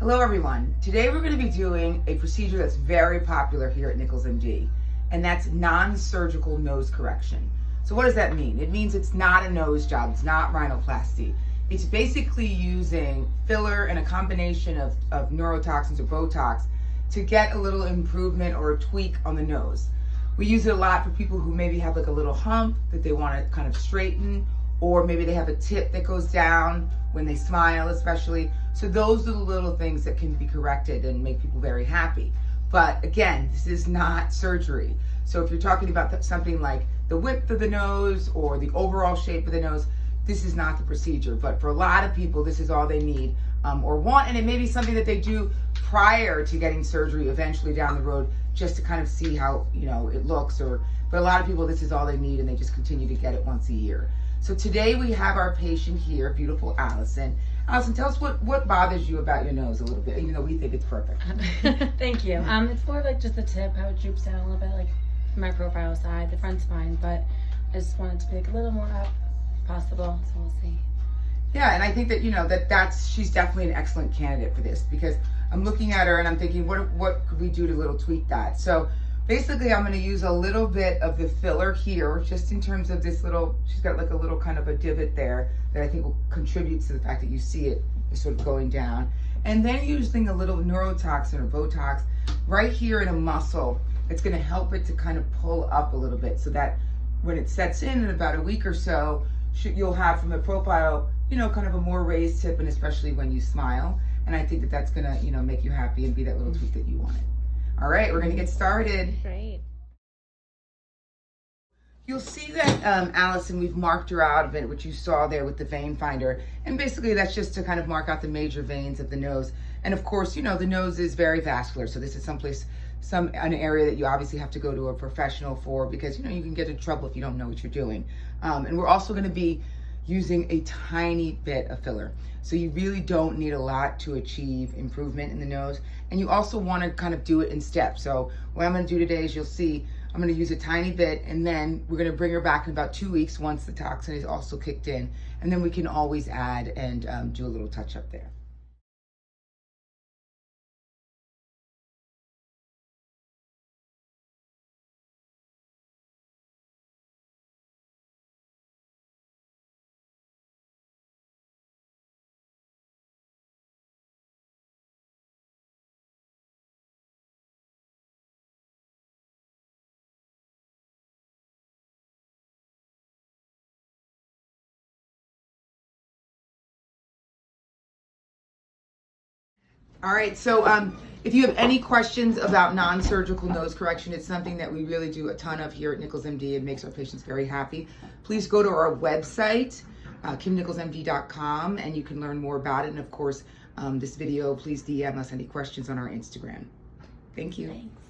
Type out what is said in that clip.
Hello everyone. Today we're going to be doing a procedure that's very popular here at NicholsMD, and that's non-surgical nose correction. So what does that mean? It means it's not a nose job, it's not rhinoplasty. It's basically using filler and a combination of neurotoxins or Botox to get a little improvement or a tweak on the nose. We use it a lot for people who maybe have like a little hump that they want to kind of straighten, or maybe they have a tip that goes down when they smile especially. So those are the little things that can be corrected and make people very happy. But again, this is not surgery. So if you're talking about something like the width of the nose or the overall shape of the nose, this is not the procedure. But for a lot of people, this is all they need or want, and it may be something that they do prior to getting surgery eventually down the road, just to kind of see how it looks. But a lot of people, this is all they need, and they just continue to get it once a year. So today we have our patient here, beautiful Allison. Allison, tell us what bothers you about your nose a little bit, even though we think it's perfect. Thank you. It's more like just the tip, how it droops down a little bit, like my profile side. The front's fine, but I just want it to be like a little more up if possible, so we'll see. Yeah, and I think that she's definitely an excellent candidate for this, because I'm looking at her and I'm thinking, what could we do to little tweak that? So basically, I'm going to use a little bit of the filler here, just in terms of this little, she's got like a little kind of a divot there that I think will contribute to the fact that you see it sort of going down. And then using a little neurotoxin or Botox right here in a muscle, it's going to help it to kind of pull up a little bit, so that when it sets in about a week or so, you'll have from the profile, kind of a more raised tip, and especially when you smile. And I think that that's going to, make you happy and be that little tweak that you wanted. All right, we're going to get started. Great. You'll see that Allison, we've marked her out of it, which you saw there with the vein finder. And basically that's just to kind of mark out the major veins of the nose. And of course, the nose is very vascular. So this is an area that you obviously have to go to a professional for, because, you can get in trouble if you don't know what you're doing. And we're also going to be using a tiny bit of filler. So you really don't need a lot to achieve improvement in the nose. And you also want to kind of do it in steps. So what I'm going to do today is, you'll see, I'm going to use a tiny bit, and then we're going to bring her back in about 2 weeks once the toxin is also kicked in. And then we can always add and do a little touch up there. All right, so if you have any questions about non-surgical nose correction, it's something that we really do a ton of here at NicholsMD. It makes our patients very happy. Please go to our website, NicholsMD.com, and you can learn more about it. And of course, this video, please DM us any questions on our Instagram. Thank you. Thanks.